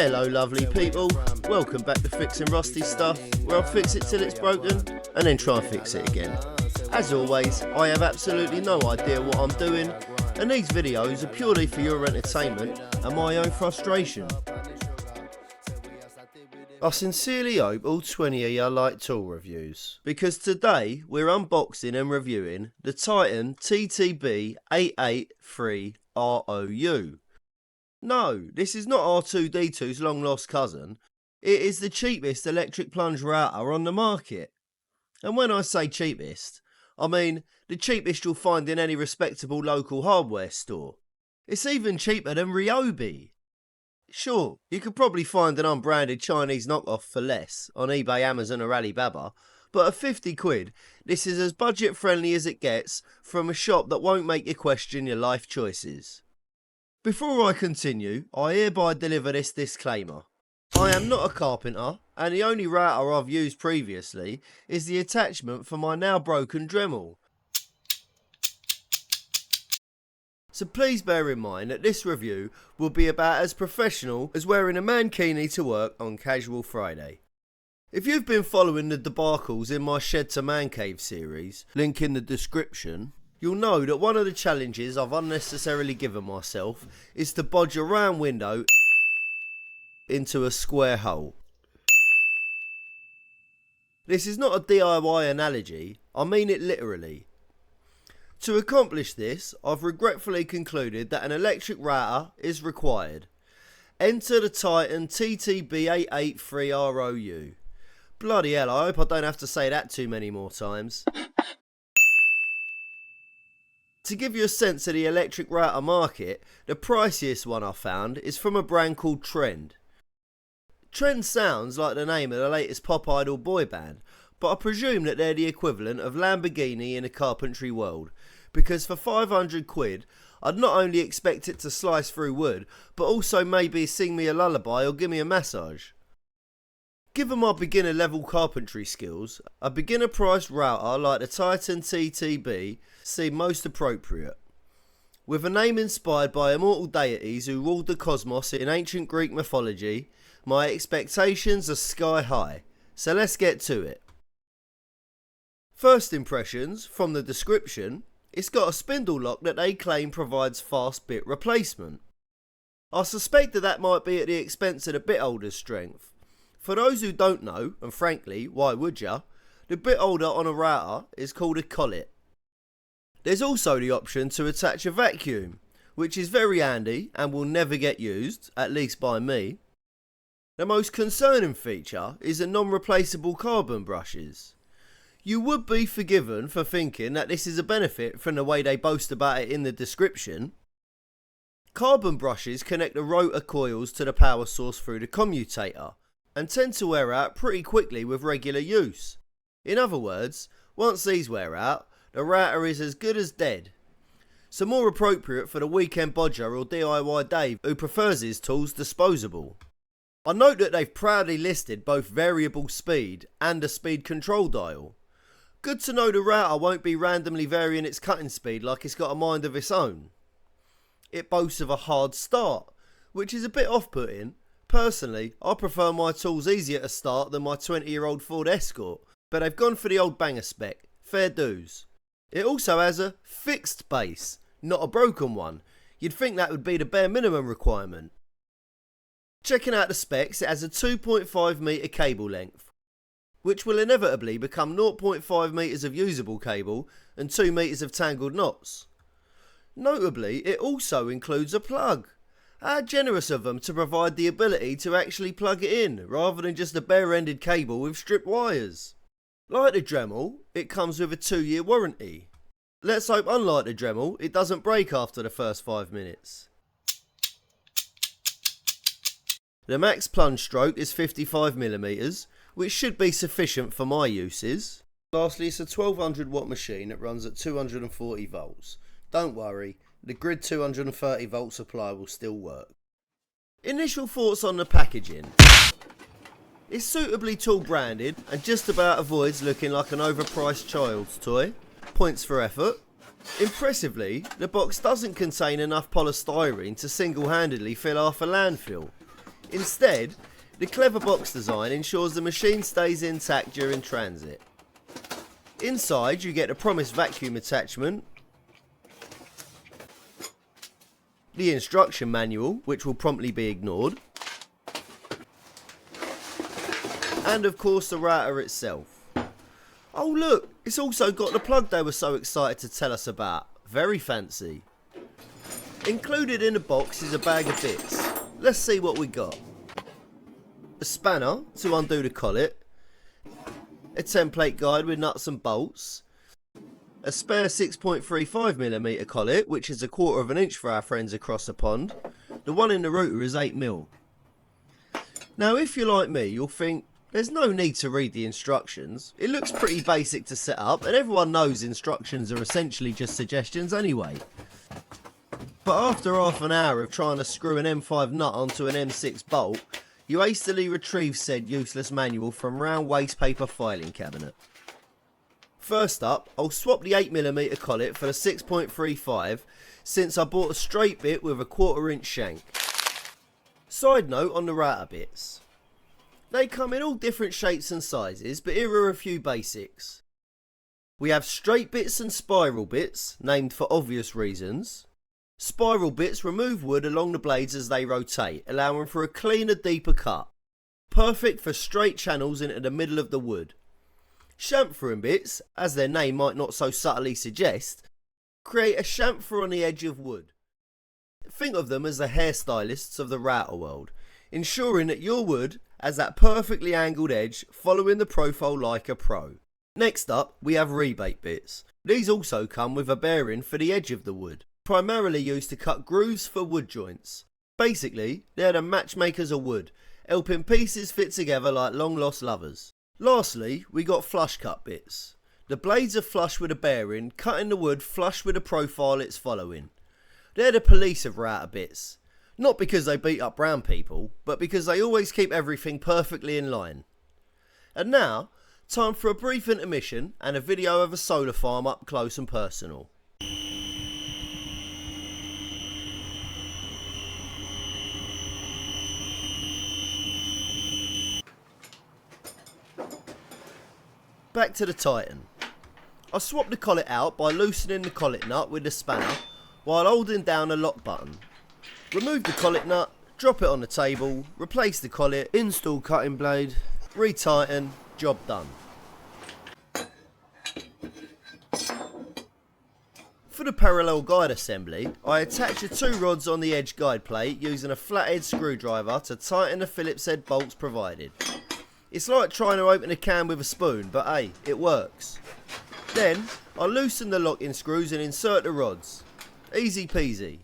Hello lovely people, welcome back to Fixing Rusty Stuff, where I'll fix it till it's broken and then try and fix it again. As always, I have absolutely no idea what I'm doing, and these videos are purely for your entertainment and my own frustration. I sincerely hope all 20 of you like tool reviews, because today we're unboxing and reviewing the Titan TTB883ROU. No, this is not R2-D2's long lost cousin, it is the cheapest electric plunge router on the market. And when I say cheapest, I mean the cheapest you'll find in any respectable local hardware store. It's even cheaper than Ryobi. Sure, you could probably find an unbranded Chinese knockoff for less on eBay, Amazon or Alibaba, but at 50 quid, this is as budget friendly as it gets from a shop that won't make you question your life choices. Before I continue, I hereby deliver this disclaimer. I am not a carpenter, and the only router I've used previously is the attachment for my now broken Dremel. So please bear in mind that this review will be about as professional as wearing a mankini to work on Casual Friday. If you've been following the debacles in my Shed to Man Cave series, link in the description, you'll know that one of the challenges I've unnecessarily given myself is to bodge a round window into a square hole. This is not a DIY analogy, I mean it literally. To accomplish this, I've regretfully concluded that an electric router is required. Enter the Titan TTB883ROU. Bloody hell, I hope I don't have to say that too many more times. To give you a sense of the electric router market, the priciest one I found is from a brand called Trend. Trend sounds like the name of the latest pop idol boy band, but I presume that they're the equivalent of Lamborghini in the carpentry world, because for 500 quid I'd not only expect it to slice through wood, but also maybe sing me a lullaby or give me a massage. Given my beginner level carpentry skills, a beginner priced router like the Titan TTB seemed most appropriate. With a name inspired by immortal deities who ruled the cosmos in ancient Greek mythology, my expectations are sky high, so let's get to it. First impressions, from the description, it's got a spindle lock that they claim provides fast bit replacement. I suspect that might be at the expense of the bit holder's strength. For those who don't know, and frankly, why would ya, the bit holder on a router is called a collet. There's also the option to attach a vacuum, which is very handy and will never get used, at least by me. The most concerning feature is the non-replaceable carbon brushes. You would be forgiven for thinking that this is a benefit from the way they boast about it in the description. Carbon brushes connect the rotor coils to the power source through the commutator, and tend to wear out pretty quickly with regular use. In other words, once these wear out, the router is as good as dead. So more appropriate for the weekend bodger or DIY Dave who prefers his tools disposable. I note that they've proudly listed both variable speed and a speed control dial. Good to know the router won't be randomly varying its cutting speed like it's got a mind of its own. It boasts of a hard start, which is a bit off-putting. Personally, I prefer my tools easier to start than my 20-year-old Ford Escort, but they've gone for the old banger spec, fair dues. It also has a fixed base, not a broken one. You'd think that would be the bare minimum requirement. Checking out the specs, it has a 2.5 metre cable length, which will inevitably become 0.5 metres of usable cable and 2 metres of tangled knots. Notably, it also includes a plug. How generous of them to provide the ability to actually plug it in, rather than just a bare-ended cable with stripped wires. Like the Dremel, it comes with a 2-year warranty. Let's hope, unlike the Dremel, it doesn't break after the first 5 minutes. The max plunge stroke is 55mm, which should be sufficient for my uses. Lastly, it's a 1200 watt machine that runs at 240 volts. Don't worry, the grid 230 volt supply will still work. Initial thoughts on the packaging. It's suitably tool branded and just about avoids looking like an overpriced child's toy. Points for effort. Impressively, the box doesn't contain enough polystyrene to single-handedly fill half a landfill. Instead, the clever box design ensures the machine stays intact during transit. Inside you get the promised vacuum attachment, the instruction manual, which will promptly be ignored, and of course the router itself. Oh look, it's also got the plug they were so excited to tell us about. Very fancy. Included in the box is a bag of bits. Let's see what we got. A spanner to undo the collet, a template guide with nuts and bolts, a spare 6.35mm collet, which is 1/4 of an inch for our friends across the pond. The one in the router is 8mm. Now if you're like me, you'll think there's no need to read the instructions. It looks pretty basic to set up and everyone knows instructions are essentially just suggestions anyway. But after half an hour of trying to screw an M5 nut onto an M6 bolt, you hastily retrieve said useless manual from round waste paper filing cabinet. First up, I'll swap the 8mm collet for the 6.35 since I bought a straight bit with a 1/4 inch shank. Side note on the router bits. They come in all different shapes and sizes, but here are a few basics. We have straight bits and spiral bits, named for obvious reasons. Spiral bits remove wood along the blades as they rotate, allowing for a cleaner, deeper cut. Perfect for straight channels into the middle of the wood. Chamfering bits, as their name might not so subtly suggest, create a chamfer on the edge of wood. Think of them as the hairstylists of the router world, ensuring that your wood has that perfectly angled edge following the profile like a pro. Next up, we have rebate bits. These also come with a bearing for the edge of the wood, primarily used to cut grooves for wood joints. Basically, they're the matchmakers of wood, helping pieces fit together like long lost lovers. Lastly, we got flush cut bits. The blades are flush with a bearing, cutting the wood flush with the profile it's following. They're the police of router bits. Not because they beat up brown people, but because they always keep everything perfectly in line. And now, time for a brief intermission and a video of a solar farm up close and personal. Back to the Titan. I swapped the collet out by loosening the collet nut with the spanner while holding down the lock button. Remove the collet nut, drop it on the table, replace the collet, install cutting blade, re-tighten, job done. For the parallel guide assembly, I attach the 2 rods on the edge guide plate using a flathead screwdriver to tighten the Phillips head bolts provided. It's like trying to open a can with a spoon, but hey, it works. Then, I loosen the locking screws and insert the rods. Easy peasy.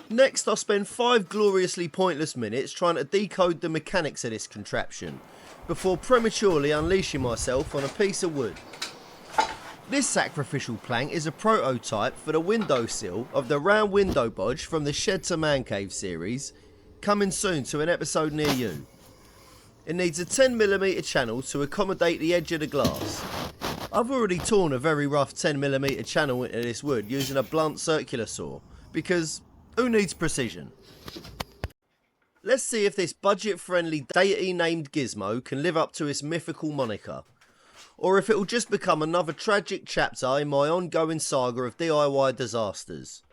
Next, I spend 5 gloriously pointless minutes trying to decode the mechanics of this contraption, before prematurely unleashing myself on a piece of wood. This sacrificial plank is a prototype for the windowsill of the round window bodge from the Shed to Man Cave series, coming soon to an episode near you. It needs a 10mm channel to accommodate the edge of the glass. I've already torn a very rough 10mm channel into this wood using a blunt circular saw, because who needs precision? Let's see if this budget-friendly deity-named gizmo can live up to its mythical moniker, or if it will just become another tragic chapter in my ongoing saga of DIY disasters.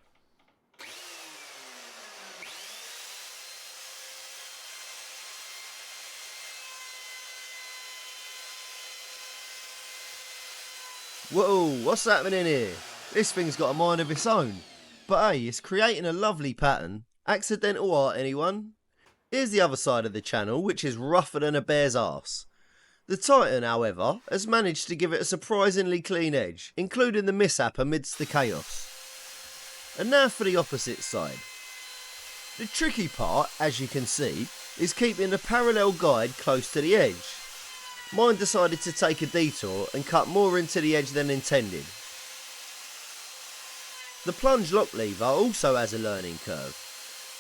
Whoa, what's happening here? This thing's got a mind of its own. But hey, it's creating a lovely pattern. Accidental art, anyone? Here's the other side of the channel, which is rougher than a bear's arse. The Titan, however, has managed to give it a surprisingly clean edge, including the mishap amidst the chaos. And now for the opposite side. The tricky part, as you can see, is keeping the parallel guide close to the edge. Mine decided to take a detour and cut more into the edge than intended. The plunge lock lever also has a learning curve.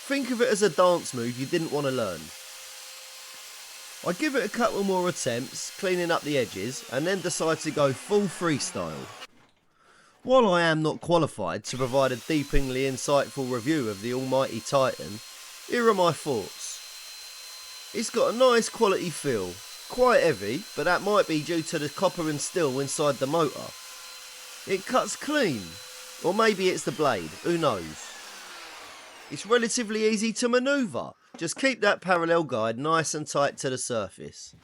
Think of it as a dance move you didn't want to learn. I give it a couple more attempts, cleaning up the edges, and then decide to go full freestyle. While I am not qualified to provide a deepingly insightful review of the almighty Titan, Here are my thoughts. It's got a nice quality feel, quite heavy, but that might be due to the copper and steel inside the motor. It cuts clean, or maybe it's the blade, who knows. It's relatively easy to manoeuvre, just keep that parallel guide nice and tight to the surface.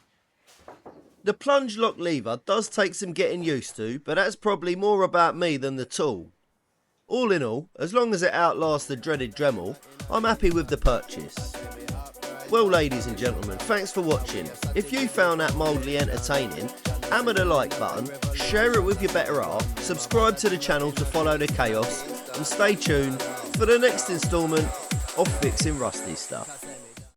The plunge lock lever does take some getting used to, but that's probably more about me than the tool. All in all, as long as it outlasts the dreaded Dremel, I'm happy with the purchase. Well, ladies and gentlemen, thanks for watching. If you found that mildly entertaining, hammer the like button, share it with your better half, subscribe to the channel to follow the chaos, and stay tuned for the next instalment of Fixing Rusty Stuff.